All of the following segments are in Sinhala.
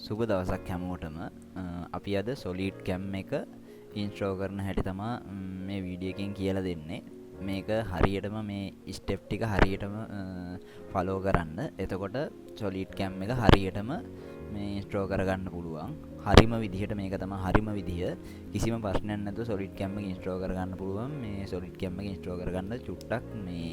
සුබ දවසක් හැමෝටම. අපි අද SolidCam එක ඉන්ස්ටෝල් කරන හැටි තමා මේ වීඩියෝ එකෙන් කියලා දෙන්නේ. මේක හරියටම මේ ස්ටෙප් ටික හරියටම ෆලෝ කරන්න. එතකොට SolidCam එක හරියටම මේ ඉන්ස්ටෝල් කරගන්න පුළුවන්. හරිම විදිහට මේක තමයි හරිම විදිහ. කිසිම ප්‍රශ්නයක් නැතුව SolidCam එක ඉන්ස්ටෝල් කරගන්න පුළුවන්. මේ SolidCam එක ඉන්ස්ටෝල් කරගන්න චුට්ටක් මේ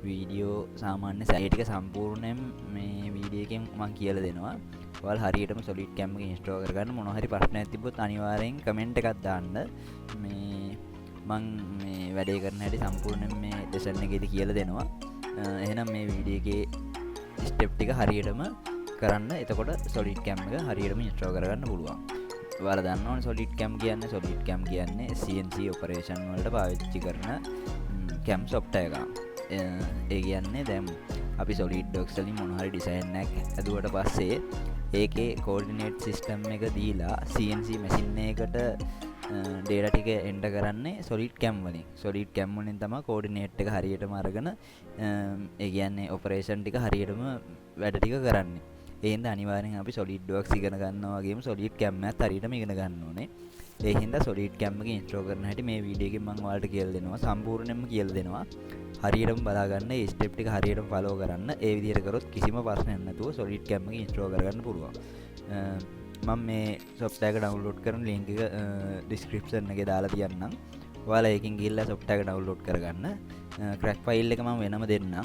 වීඩියෝ සාමාන්‍ය සැය ටික සම්පූර්ණයෙන් මේ වීඩියෝ එකෙන් මම කියලා දෙනවා. ඔයාලා හරියටම SolidCam එක ඉන්ස්ටෝල් කරගන්න. මොනවා හරි ප්‍රශ්නයක් තිබ්බොත් අනිවාර්යෙන් කමෙන්ට් එකක් දාන්න. මේ මම මේ වැඩේ කරන හැටි සම්පූර්ණයෙන් මේ ලෙසන් එකේදී කියලා දෙනවා. එහෙනම් මේ වීඩියෝ එකේ ස්ටෙප් ටික හරියටම කරන්න. එතකොට SolidCam එක හරියටම ඉන්ස්ටෝල් කරගන්න පුළුවන්. ඔයාලා දන්නවනේ SolidCam කියන්නේ CNC ඔපරේෂන් වලට පාවිච්චි කරන cam software එකක්. ඒ කියන්නේ දැන් අපි SolidWorks වලින් මොන හරි ඩිසයින් එකක් හදුවට පස්සේ ඒකේ coordinate system එක දීලා CNC machine එකකට data ටික enter කරන්නේ SolidCam වලින්. SolidCam වලින් තමයි coordinate එක හරියටම අරගෙන ඒ කියන්නේ operation ටික හරියටම වැඩ ටික කරන්නේ. ඒ හින්දා අනිවාර්යෙන් අපි SolidWorks ඉගෙන ගන්නවා වගේම SolidCam එකත් හරියටම ඉගෙන ගන්න ඕනේ. ඒ හින්දා SolidCam එක ඉන්ස්ටෝල් කරන හැටි මේ වීඩියෝ එකෙන් මම ඔයාලට කියලා දෙනවා. සම්පූර්ණයෙන්ම කියලා දෙනවා. හරියටම බලා ගන්න. මේ ස්ටෙප් ටික හරියටම ෆලෝ කරන්න. ඒ විදිහට කරොත් කිසිම ප්‍රශ්නයක් නැතුව SolidCam එක ඉන්ස්ටෝල් කරගන්න පුළුවන්. මම මේ software එක download කරන link එක description එකේ දාලා තියන්නම්. ඔයාලා ඒකෙන් ගිහිල්ලා software එක download කරගන්න. crack file එක මම වෙනම දෙන්නම්.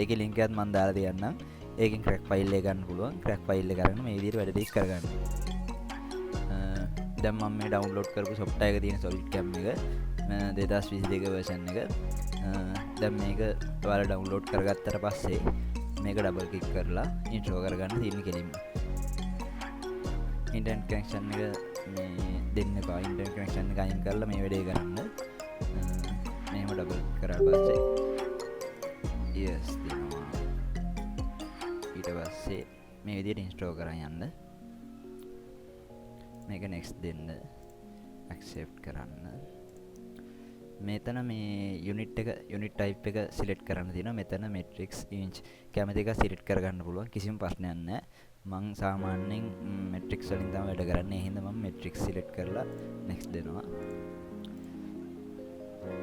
ඒකේ link එකත් මම දාලා තියන්නම්. ඒකෙන් crack file එක ගන්න පුළුවන්. crack file එක අරගෙන මේ විදිහට වැඩ ටික කරගන්න. දැන් මම මේ download කරපු software එක තියෙන SolidCam එක 2022 version එක. දැන් මේක ඔයාලා download කරගත්තට පස්සේ මේක double click කරලා install කරගන්න තියෙන කෙලින්ම. internet connection එක මේ දෙන්න එපා. internet connection එක අයින් කරලා මේ වැඩේ කරන්න. මේව double කරලා පස්සේ yes දෙනවා. ඊට පස්සේ මේ විදිහට install කරන් යන්න. මේක next දෙන්න. accept කරන්න. මෙතන මේ unit type එක select කරන්න තියෙනවා. මෙතන matrix inch කැමති එක select කරගන්න පුළුවන්. කිසිම ප්‍රශ්නයක් නැහැ. මම සාමාන්‍යයෙන් matrix වලින් තමයි වැඩ කරන්නේ. ඒ හින්දා මම matrix select කරලා next දෙනවා.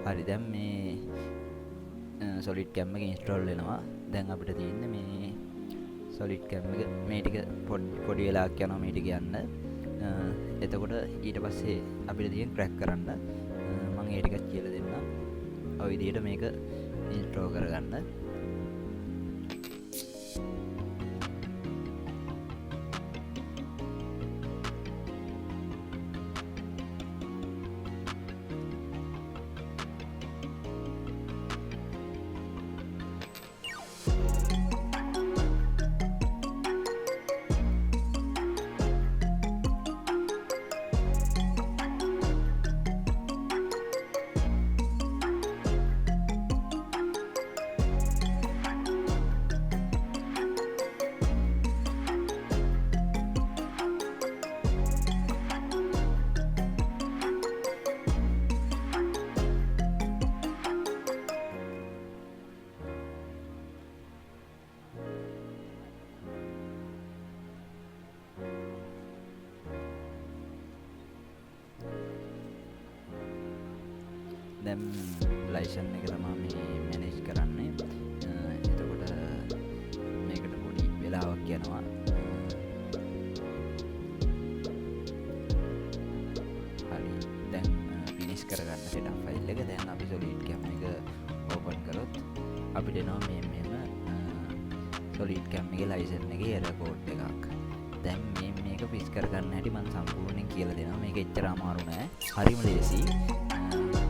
හරි දැන් මේ SolidCam එක install වෙනවා. දැන් අපිට තියෙන්නේ මේ SolidCam එක මේ ටික පොඩි වෙලාවක් යනවා මේ ටික යන්න. එතකොට ඊට පස්සේ අපිට තියෙන crack කරන්න මම ඒ ටිකත් කියලා දෙන්නම්. ඔය විදිහට මේක ඉන්ස්ටෝල් කරගන්න. දැන් ලයිසන් එක තමයි මේ මැනේජ් කරන්නේ. එතකොට මේකට පොඩි වෙලාවක් යනවා. හරි දැන් finish කරගන්න setup file එක. දැන් අපි SolidCam එක open කරොත් අපිට එනවා මෙන්න SolidCam එකේ ලයිසන් එකේ error code එකක්. දැන් මේක fix කරගන්න හැටි මම සම්පූර්ණයෙන් කියලා දෙනවා. මේක එච්චර අමාරු නෑ. හරිම ලේසි.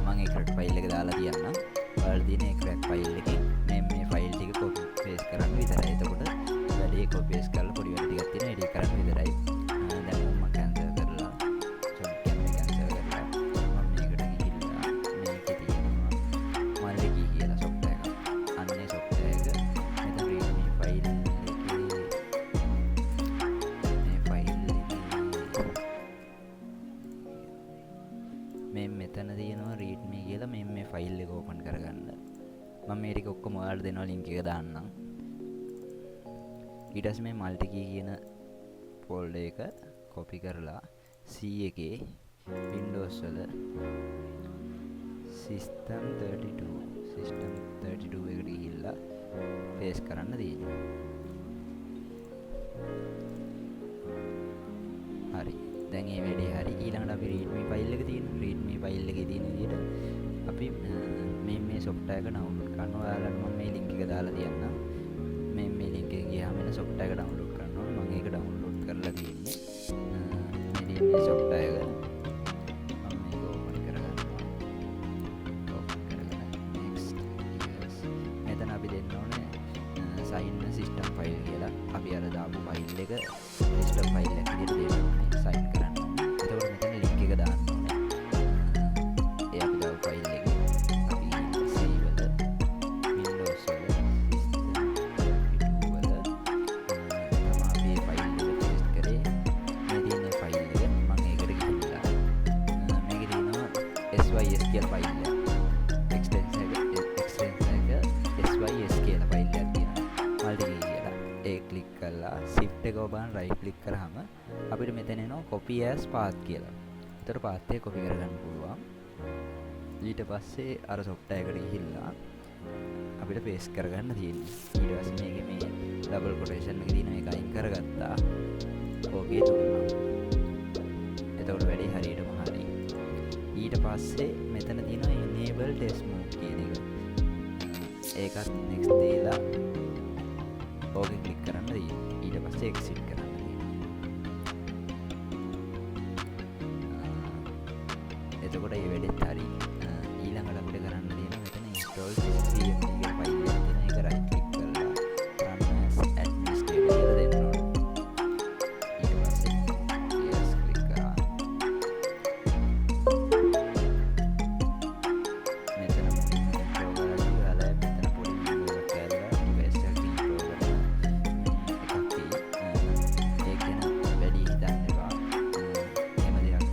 මම ඒ crack file එක දාලා තියන්නම්. ඔයාලා තියෙන ඒ crack file එකෙන් මේ file ටික copy paste කරන්න විතරයි. එතකොට වැඩේ copy paste කරලා පොඩි වැඩ ටිකක් තියෙනවා. ඒක කරන්න විතරයි. දැන් මම cancel කරලා SolidCam එක cancel කරලා මම මේකට ගිහිල්ලා මේකේ තියෙනවා multi කියලා software එකක්. අන්නේ software එක මෙතන readme file මෙතන තියෙනවා readme කියලා මේ ෆයිල් එක ඕපන් කරගන්න. මම මේ ටික ඔක්කොම ඔයාලට දෙනවා link එක දාන්නම්. ඊට පස්සේ මේ multi key කියන ෆෝල්ඩර් එක කොපි කරලා C එකේ Windows වල System 32 එකට ගිහිල්ලා paste කරන්න තියෙනවා. හරි. දැන් මේ වැඩේ හරි. ඊළඟට අපි readme file එක තියෙනවා. readme file එකේ තියෙන විදිහට අපි මේ software එක download කරනවා. ඔයාලට මම මේ link එක දාලා තියන්නම්. මේ link එක ගියාම එන software එක download කරන්න ඕනේ. මම ඒක download කරලා තියෙන්නේ. මේ software එක මම මේක open කරගන්නවා. open කරගෙන next yes. මෙතන අපි දෙන්න ඕනේ sign system file කියලා. අපි අර දාපු file එක system file එක විදිහට දෙන්න ඕනේ. sign කරන්න ඕනේ. එතකොට මෙතන link එක දාන්න ඕනේ. ඒ අපි දාපු file එක අපි C වල Windows වල System 32 වල තමයි අපි file එක paste කරේ. මේ තියෙන file එක මම ඒකට ගිහිල්ලා මේකේ තියෙනවා SYS කියලා file එක. extension එක SYS කියලා file එකක් තියෙනවා. multi කියලා. ඒ click කරලා shift එක ඔබන් right click කරාම අපිට මෙතන එනවා copy as path කියලා. ඒතර path එක copy කරගන්න පුළුවන්. ඊට පස්සේ අර software එකට ගිහිල්ලා අපිට paste කරගන්න තියෙනවා. ඊට පස්සේ මේකේ මේ double quotation එක තියෙන එක අයින් කරගත්තා. okay දුන්නා. එතකොට වැඩේ හරියටම හරි. ඊට පස්සේ මෙතන තියෙනවා enable test mode කියන එක. ඒකත් next දීලා okay click කරන්න තියෙනවා. ඊට පස්සේ exit කරන්න තියෙනවා. එතකොට මේ වැඩේත් හරි. ඊළඟට අපිට කරන්න තියෙනවා මෙතන install cmd කියන file එක තියෙන එක right click කරලා run as administrator කියලා දෙන්න ඕනේ. ඊට පස්සේ yes click කරා. මෙතන install කරලා මෙතන පොඩි video එකක් කරලා device එක install කරලා ඒක ගැන වැඩි හිතන්න එපා. එහෙම දෙයක්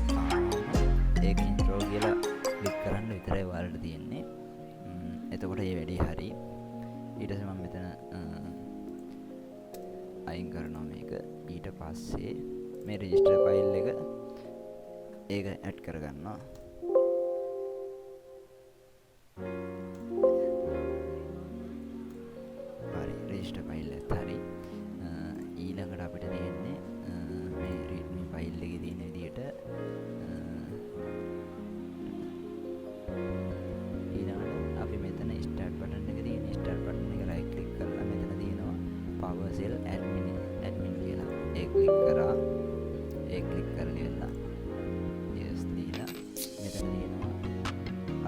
ඒක intro කියලා click කරන්න විතරයි ඔයාලට තියෙන්නේ. එතකොට මේ වැඩේ හරි. ඊට පස්සේ මම මෙතන අයින් කරනවා මේක. ඊට පස්සේ මේ register file එක ඒක add කරගන්නවා. හරි register file එකත් හරි. ඊළඟට අපිට තියෙන්නේ මේ readme file එකේ තියෙන විදිහට ඊළඟට අපි මෙතන start button එක තියෙන start button එක right click කරලා මෙතන තියෙනවා PowerShell admin කියලා. ඒක click කරා. ඒක click කරලා ඉවරලා yes දීලා මෙතන තියෙනවා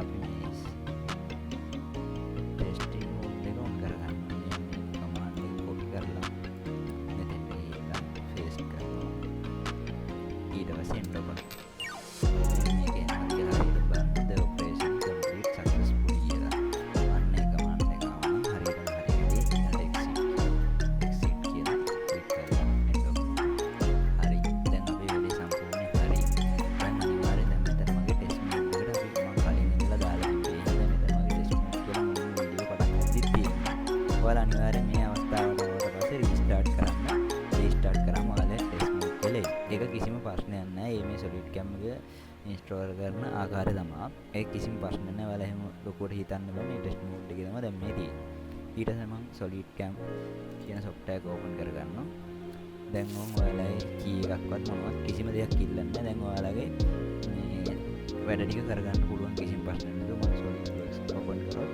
අපි මේ testing mode එක on කරගන්නවා. මේ command එක copy කරලා මෙතන ගිහලා paste කරනවා. ඊට පස්සේ enter කරනවා. මේක එනවා කියලා හරියට බලන්න the operation complete successfully කියලා. අන්න ඒ command එක ආවම හරියටම හරි වැඩි. ඊළඟට exit කියලා click කරලා enter කරනවා. හරි. දැන් අපේ වැඩේ සම්පූර්ණයෙන් හරි. දැන් අනිවාර්යෙන් දැන් මෙතන මගේ test mode එකට අපි මම කලින් ඉඳලා දාලා තිබ්බේ. දැන් මෙතන මගේ test mode කියලා මුලින්ම වීඩියෝ පටන් ගත්තී තියෙනවා. ඔයාලා අනිවාර්යෙන් මේ අවස්ථාවට ආවට පස්සේ restart කරන්න. restart කරාම ඔයාලා test mode කියලා ඒක කිසිම ප්‍රශ්නයක් නැහැ. මේ SolidCam එක install කරන ආකාරය තමයි. ඒක කිසිම ප්‍රශ්නයක් නැහැ. ඔයාලා එහෙම ලොකුවට හිතන්න බෑ. මේ test mode එකේ තමයි දැන් මේ තියෙන්නේ. ඊට පස්සේ මම SolidCam කියන software එක open කරගන්නවා. දැන් ඔයාලා key එකක්වත් මොනවත් කිසිම දෙයක් ඉල්ලන්නේ නැහැ. දැන් ඔයාලගේ මේ වැඩ ටික කරගන්න පුළුවන් කිසිම ප්‍රශ්නයක් නැතුව මම SolidWorks open කරොත්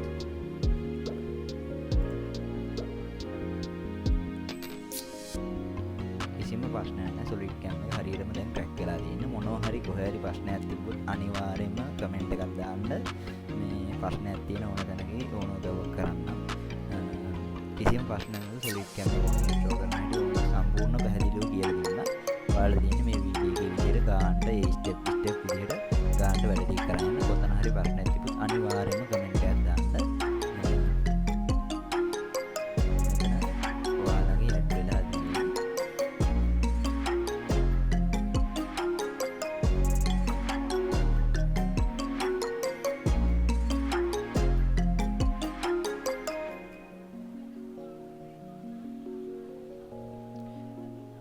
කිසිම ප්‍රශ්නයක් නැහැ. SolidCam එක හරියටම දැන් crack වෙලා තියෙන්නේ. මොනවා හරි කොහේ හරි ප්‍රශ්නයක් තිබ්බොත් අනිවාර්යයෙන්ම comment එකක් දාන්න. මේ ප්‍රශ්නයක් තියෙන ඕන තැනකදී ඕන උදව්වක් කරන්න. කිසිම ප්‍රශ්නයක් නැතුව SolidCam එක install කරන්න ඕන සම්පූර්ණ පැහැදිලිව කියලා දුන්නා. ඔයාලා තියෙන්නේ මේ වීඩියෝ එකේ විදිහට ගාන්න ඒ step විදිහට ගාන්න වැඩ ටික කරන්න. කොතන හරි ප්‍රශ්නයක් තිබුත් අනිවාර්යයෙන්ම comment එකක් දාන්න.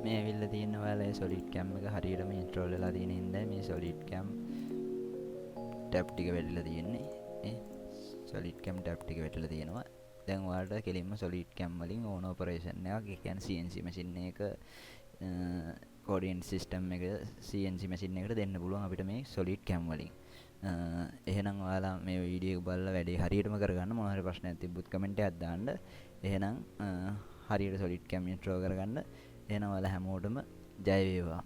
මේ ඇවිල්ලා තියෙන්නේ ඔයාලා SolidCam එක හරියටම ඉන්ස්ටෝල් වෙලා තියෙන හින්දා මේ SolidCam ටැබ් ටික වැටිලා තියෙන්නේ. SolidCam ටැබ් ටික වැටිලා තියෙනවා. දැන් ඔයාලට කෙලින්ම SolidCam වලින් ඕන ඔපරේෂන් එකක්, ඒ කියන්නේ CNC මැෂින් එක කෝඩිනේට් සිස්ටම් එක CNC මැෂින් එකට දෙන්න පුළුවන් අපිට මේ SolidCam වලින්. එහෙනම් ඔයාලා මේ වීඩියෝ එක බලලා වැඩේ හරියටම කරගන්න. මොනවා හරි ප්‍රශ්නයක් තිබ්බොත් කමෙන්ට් එකක් දාන්න. එහෙනම් හරියට SolidCam ඉන්ස්ටෝල් කරගන්න. එහෙනම් ඔයාලා හැමෝටම ජය වේවා.